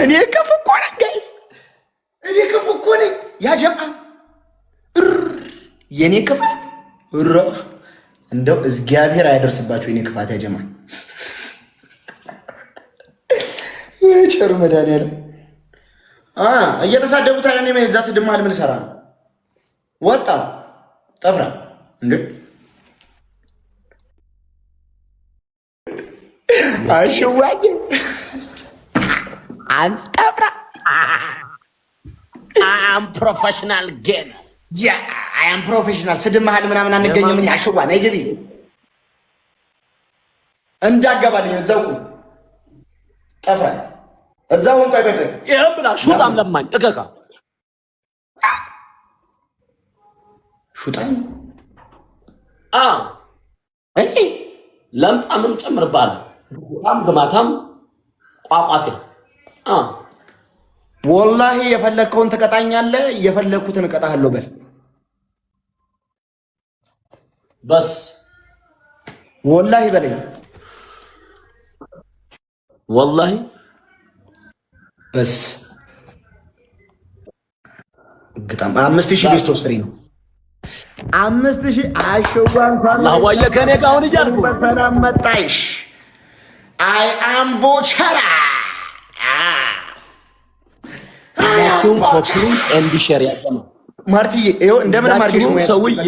እኔ ክፉ እኮ ነኝ ጋይስ፣ እኔ ክፉ እኮ ነኝ። ያ ጀማ የኔ ክፋት እንደው እግዚአብሔር አያደርስባችሁ የኔ ክፋት። ያ ጀማ ቸሩ መድኃኒዓለም እየተሳደቡት አይደል? እኔ እዛ ስድብ መሀል ምን ሰራ ነው? ወጣ ጠፍራ እንዴ? አይሽዋኝ አንተ ጠፍራ አም ፕሮፌሽናል ጌም ያ አም ፕሮፌሽናል። ስድብ መሀል ምናምን አንገኝም። አሽዋ ነይ ግቢ እንዳገባልኝ እዛው ጠፍራ እዛው እንኳን በበ ይሄም ብላ ሹጣም ለማኝ እከካ ሹጣኝ እኔ ለምጣምም ጨምርባለሁ። በጣም ግማታም ቋቋቴ ወላሂ የፈለግከውን ትቀጣኛለህ፣ የፈለግኩትን እቀጣሃለሁ። በል በስ ወላሂ በለኝ። ወላሂ በስ ግጣም 5000 ቤስት ኦፍ 3 ነው። 5000 አሸዋን አላህዋየ ከኔ ጋር አሁን እያልኩ በሰላም መጣሽ። አይ አም ቦቸራ ያቺውን ኮፒ ኤንድ ሼር ያቀማ ማርቲዬ ይኸው እንደምን ማርኬሽ ነው ሰውዬ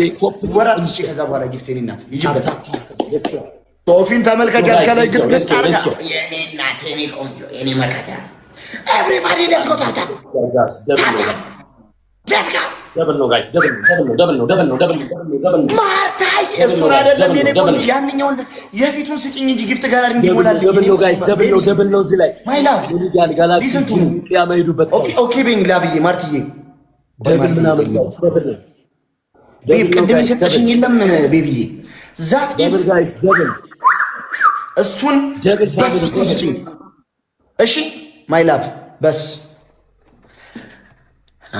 ወራት እሺ። ከዛ በኋላ ጊፍቴን እናት ይጅበት ሶፊን ተመልከቻት። ከላይ ግጥም ታርጋ የኔ እናት የኔ ቆንጆ የኔ መከታ ኤቭሪባዲ ሌትስ ጎ ታታ ሌትስ ጎ ደብል ነው ጋይስ፣ ደብል ነው። ማርታይ እሱን አይደለም የኔ ቆንጆ ያንኛውን የፊቱን ስጭኝ እንጂ ጊፍት ጋር እንዲሞላል። ደብል ነው ጋይስ፣ ደብል ነው። እዚህ ላይ ማይ ላቭ ጋላክሲ ያመይዱበት ኦኬ ቤንግ ላቭዬ ማርቲዬ ደብል ምናምን ደብል ነው። ቤብ ቅድም የሰጠሽኝ የለም ቤቢዬ ዛት ደብል ጋይስ፣ ደብል እሱን ደብል በሱ ስጭኝ እሺ። ማይ ላቭ በስ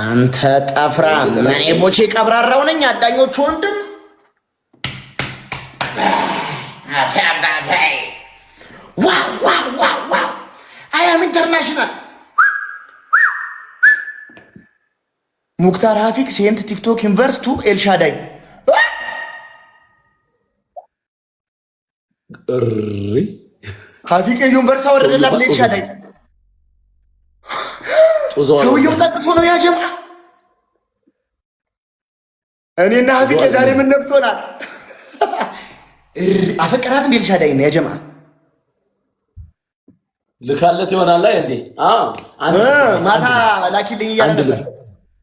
አንተ ጠፍራ እኔ ቦቼ ቀብራራው ነኝ። አዳኞቹ ወንድም አፈባታይ ዋው አያም ኢንተርናሽናል ሙክታር ሀፊክ ሴንት ቲክቶክ ዩኒቨርስ ቱ ኤልሻዳይ ሀፊክ ዩኒቨርስ አወረደላት ለኤልሻዳይ። ሰውየው ጠጥቶ ነው ያጀማ። እኔና ሀፊቅ ዛሬ ምን ነብቶናል? አፈቀራት እንዴ ኤልሻዳይ ነው ያጀማ። ልካለት ይሆናል ላይ እንዴ? ማታ ላኪልኝ እያለ ነበር።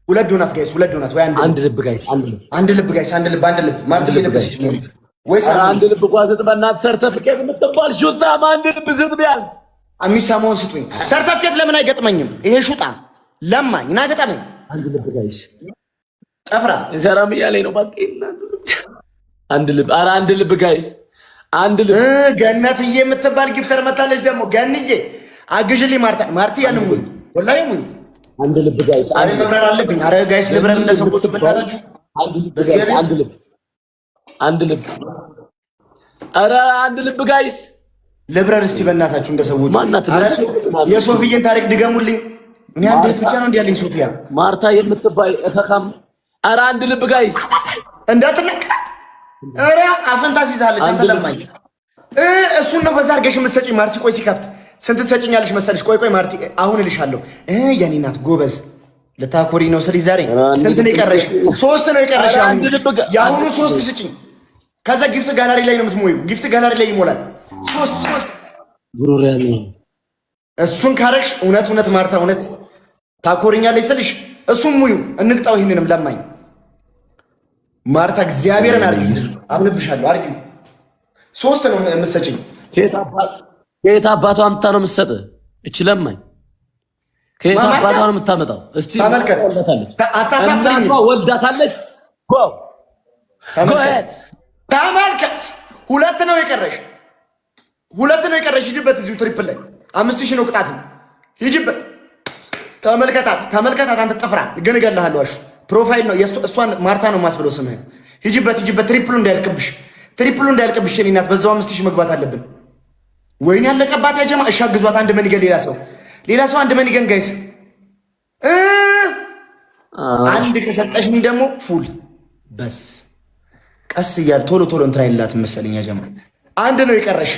ሁለት ዶናት ጋይስ፣ ሁለት ዶናት ወይ አንድ ልብ ጋይስ፣ አንድ ልብ ጋይስ፣ አንድ ልብ ማለት ይለበስሽ ነው ወይስ አንድ ልብ ጓዘጥ በእናትህ ሰርተፍኬት የምትባል ሹጣ አንድ ልብ ዝጥ ቢያዝ አሚሳሞን ስጡኝ። ሰርተፍኬት ለምን አይገጥመኝም? ይሄ ሹጣ ለማኝ ና ገጠመኝ። አንድ ልብ ጋይስ ጠፍራ ዘራም እያለኝ ነው። ባቂ አንድ ልብ፣ ኧረ አንድ ልብ ጋይስ፣ አንድ ልብ። ገነትዬ የምትባል ጊፍተር መታለች ደግሞ። ገንዬ አግዥልኝ ማርቲ ያንን ሙሉ ወላሂ ሙሉ አንድ ልብ ጋይስ። አረ መብረር አለብኝ። አረ ጋይስ ልብረር እንደሰቦቹ በእናታችሁ አንድ ልብ፣ አንድ ልብ፣ ኧረ አንድ ልብ ጋይስ ልብረር እስቲ በእናታችሁ እንደሰቦቹ። አረ የሶፊዬን ታሪክ ድገሙልኝ። እኔ አንድ ቤት ብቻ ነው እንዲያለኝ ሶፊያ ማርታ የምትባይ እከካም። ኧረ አንድ ልብ ጋይስ እንዳትነካት። ኧረ አፈንታስ ይዛለች። አንተ ለማኝ እሱን ነው በዛ አድርገሽ የምትሰጪኝ ማርቲ። ቆይ ሲከፍት ስንት ትሰጪኛለሽ መሰለሽ? ቆይ ማርቲ አሁን እልሻለሁ። የኔ እናት ጎበዝ ልታኮሪ ነው ስሪ። ዛሬ ስንት ነው የቀረሽ? 3 ነው የቀረሽ። የአሁኑ 3 ስጪኝ። ከዛ ጊፍት ጋላሪ ላይ ነው የምትሞዩ። ጊፍት ጋላሪ ላይ ይሞላል። 3 ጉሮሮ ያለ እሱን ካረግሽ እውነት ማርታ እውነት ታኮሪኛለሽ ስልሽ እሱም ሙዩ እንቅጣው። ይሄንንም ለማኝ ማርታ እግዚአብሔርን አርጊ። አብልብሻለሁ አርጊ። 3 ነው የምትሰጪኝ። ከየት አባቷ አምጥታ ነው የምትሰጥህ? እች ለማኝ ከየት አባቷ ነው የምታመጣው? እስቲ ተመልከት። አታሳፍሪኝ። ወልዳታለች። ተመልከት። 2 ነው የቀረሽ። 2 ነው የቀረሽ። ሂጂበት። እዚሁ ትሪፕል ላይ 5000 ነው ቅጣት። ሂጂበት። ተመልከታት። አንተ ጠፍራ ግን እገልሃለሁ። አሹ ፕሮፋይል ነው እሷን ማርታ ነው የማስብለው ስምህን። ሂጂበት። ትሪፕሉ እንዳያልቅብሽ። እኔ እናት በዛው 5000 መግባት አለብን። ወይኔ ያለቀባት ያጀማ። እሺ አግዟት። አንድ መንገን ሌላ ሰው አንድ መንገን ጋይስ። አንድ ከሰጠሽኝ ደግሞ ፉል በስ ቀስ እያል ቶሎ እንትን አይላትም መሰለኝ ያጀማ። አንድ ነው የቀረሽ።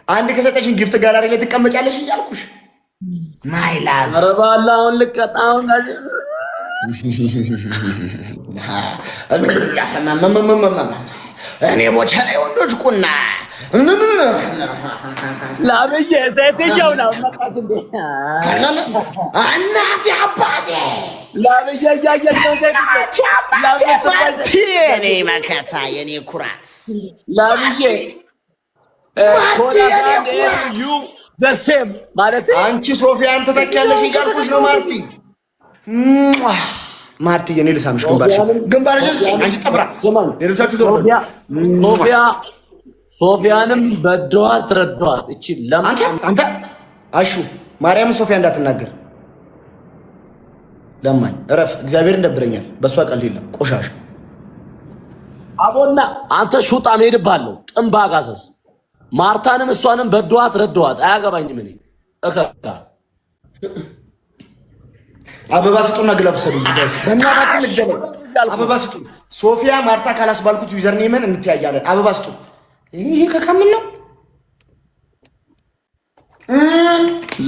አንድ ከሰጠሽኝ ጊፍት ጋላሪ ላይ ትቀመጫለሽ እያልኩሽ ማይ ላቭ። ኧረ በአላህ አሁን ልቀጣውን እኔ ቦቻ ላይ ወንዶች ቁና ላብዬ ሴትየው ነው መጣች እንዴ? እናቴ አባቴ ላብዬ እያየች ነው ሴትየው። የኔ መከታ የኔ ኩራት ላብዬ ዘሴም ማለት አንቺ ሶፊያን ትተኪያለሽ እያልኩሽ ነው ማርቲ። ማርቲ የኔ ልሳምሽ ግንባርሽ አንቺ ጠፍራ ሌሎቻችሁ ሶፊያንም በደዋት ረዷት። እቺ አንተ አሹ ማርያም ሶፊያ እንዳትናገር ለማኝ እረፍ። እግዚአብሔር እንደብረኛል። በሷ ቀልድ የለም ቆሻሻ አቦና አንተ ሹጣ ሄድባለሁ ጥምባ ጋሰስ ማርታንም እሷንም በደዋት ረዷት። አያገባኝም እኔ እከካ አበባ ስጡና ግላፍ ሰዱ ጋይስ በእናታችን ልጅነው አበባ ስጡ። ሶፊያ ማርታ ካላስባልኩት ዩዘር ኔምን እንተያያለን። አበባ ስጡ። ይሄ ከከምን ነው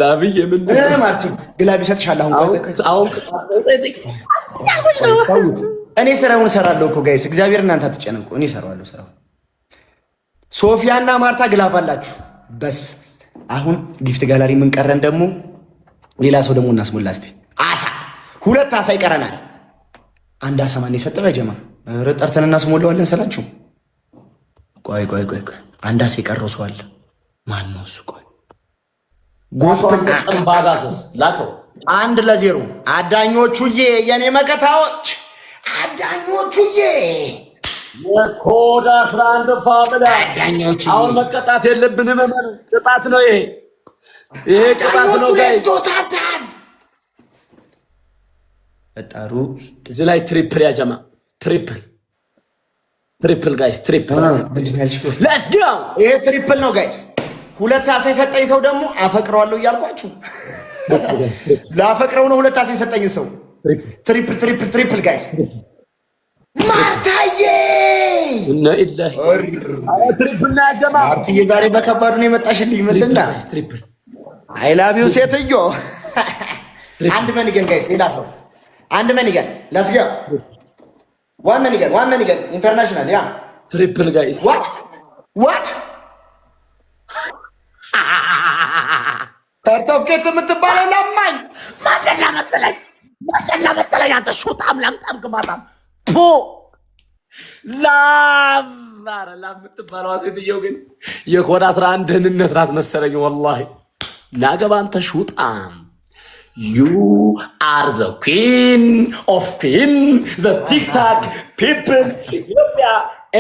ላብዬ ምን ማርቲ ግላፍ ይሰጥሻል። አሁን እኔ ስራውን እሰራለሁ እኮ ጋይስ። እግዚአብሔር እናንተ አትጨነቁ። እኔ እሰራዋለሁ ስራውን። ሶፊያና ማርታ ግላፍ አላችሁ በስ። አሁን ጊፍት ጋላሪ ምን ቀረን ደግሞ? ሌላ ሰው ደግሞ እናስሞላ እስቲ። አሳ 2 አሳ ይቀረናል። አንድ አሳ ማን የሰጠው ያጀማ? ጠርተን እናስሞላዋለን ስላችሁ። ቆይ አንድ አሳ የቀረው ሰው አለ። ማን ነው እሱ? ቆይ ጎስፕል ባጋስስ ላከው 1-0 አዳኞቹዬ፣ የኔ መከታዎች አዳኞቹዬ፣ የኮዳ ፍራንድ ፋሚሊ አዳኞቹ። አሁን መቀጣት የለብንም። ቅጣት ነው ይሄ ቅጣት ነው ጋይስ። እጣሩ እዚህ ላይ ትሪፕል ያጀማ ትሪፕል ጋይስ ትሪፕል ሌትስ ጎ። ይሄ ትሪፕል ነው ጋይስ። 2 አሳ የሰጠኝ ሰው ደግሞ አፈቅረዋለሁ እያልኳችሁ ላፈቅረው ነው። 2 አሳ የሰጠኝ ሰው ትሪፕል ጋይስ። ማርታዬ እና ኢላሂ ትሪፕል ነው ያጀማ። ማርታዬ ዛሬ በከባዱ ነው የመጣሽልኝ። ምንድን ነው ትሪፕል? አይ ላቭ ዩ ሴትዮ። አንድ መንገን ጋይስ፣ ሌላ ሰው አንድ መንገን ላስጋ ዋን መንገን ኢንተርናሽናል ያ ትሪፕል ጋይስ። ዋት ተርተፍከት የምትባለው ለማኝ ማደላ መጠለኝ አንተ ሹጣም ላምጣም ግማታም ፖ ላቭ የምትባለው ሴትየው ግን የኮድ 11 ደህንነት ናት መሰለኝ። ወላሂ ናገባ አንተ ሹጣም ዩ አር ዘ ኩዊን ኦፍ ፒን ዘ ቲክታክ ፒፕል ኢትዮጵያ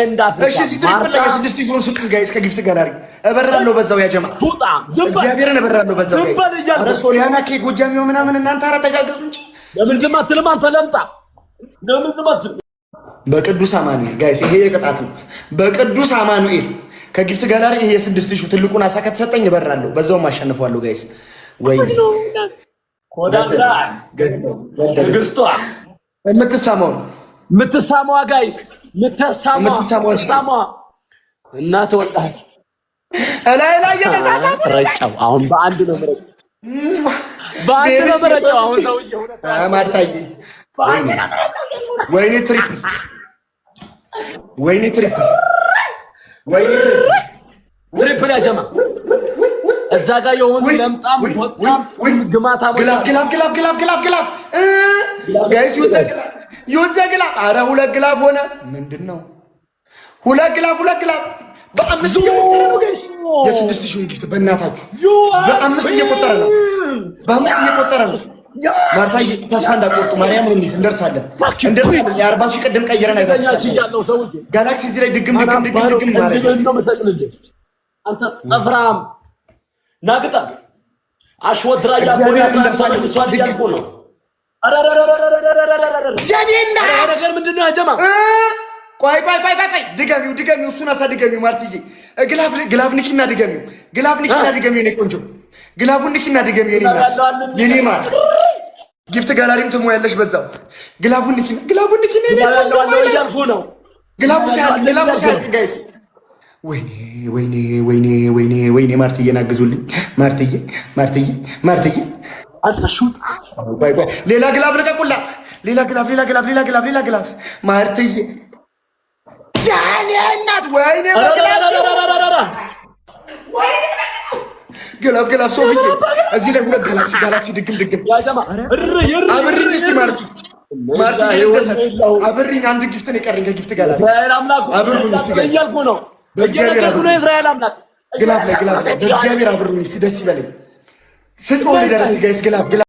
ኤንድ አፍሪካ። እሺ ሲትሪፕል ላይ 6000 ሱቅ ጋይስ ከጊፍት ጋላሪ እበራለሁ በዛው ያጀማ ሹጣም እግዚአብሔርን እበራለሁ በዛው ጋይስ። ኧረ ሶሊያና ከጎጃሚው ምናምን እናንተ ኧረ ተጋገዙ እንጂ ለምን ዝም አትልም አንተ ለምጣ? ለምን ዝም አትልም? በቅዱስ አማኑኤል ጋይስ ይሄ የቅጣት ነው። በቅዱስ አማኑኤል ከጊፍት ጋላሪ ይሄ 6000 ትልቁን አሳ ከተሰጠኝ እበራለሁ በዛውም አሸንፈዋለሁ ጋይስ። ወይ ኮዳብራ ግስቷ የምትሳማዋ ጋይስ የምትሳማዋ እናት ወጣ ላይ የተሳሳሙ ረጫው። አሁን በአንድ ነው መረጫው አሁን ሰውዬው ማርታዬ ወይኔ ትሪፕል ያጀማ። እዛ ጋር የሆኑ ለምጣም ወጣም ግማታ ግላፍ ጋይስ ዩዘ ግላፍ። ኧረ 2 ግላፍ ሆነ። ምንድን ነው 2 ግላፍ በ5 የ6000 ጊፍት በእናታችሁ በ5 እየቆጠረ ነው። ማርታዬ ተስፋ እንዳትቆርጡ ማርያም ነው። እንደርሳለን። የ40 ሺህ ቅድም ቀይረን አይታችሁ ጋላክሲ እዚህ ላይ ድግም አንተ ጠፍራም ናግጣ አሽወድራ ያቆያ ያልኩ ነው። ጀኔና ነገር ምንድነው ያጀማ? ቆይ ድገሚው እሱን አሳድገሚው ማርትዬ ግላፍ ንኪና ድገሚው ነው ቆንጆ ግላፉን ንኪና ድገሚው የኔ ማር ጊፍት ጋላሪም ትሞያለሽ በዛው ግላፉን ንኪና ግላፉ ሲያልቅ ጋይስ ወይኔ ማርትዬን አግዙልኝ ማርትዬ አታሹት ሌላ ግላፍ ልቀቁላት ሌላ ግላፍ ማርትዬ ጃኔ እናት ወይኔ ግላፍ ሶፊዬ እዚህ ላይ ሁለት ጋላክሲ ድግም አብሪኝ እስቲ ማርቲ አብሪኝ አንድ ጊፍት ነው የቀረኝ ከጊፍት ጋር አብሩኝ እስቲ ጋር ግላፍ ላይ በእግዚአብሔር አብሩኝ እስቲ ደስ ይበለኝ ስጮህ ልደረስ ጋይስ ግላፍ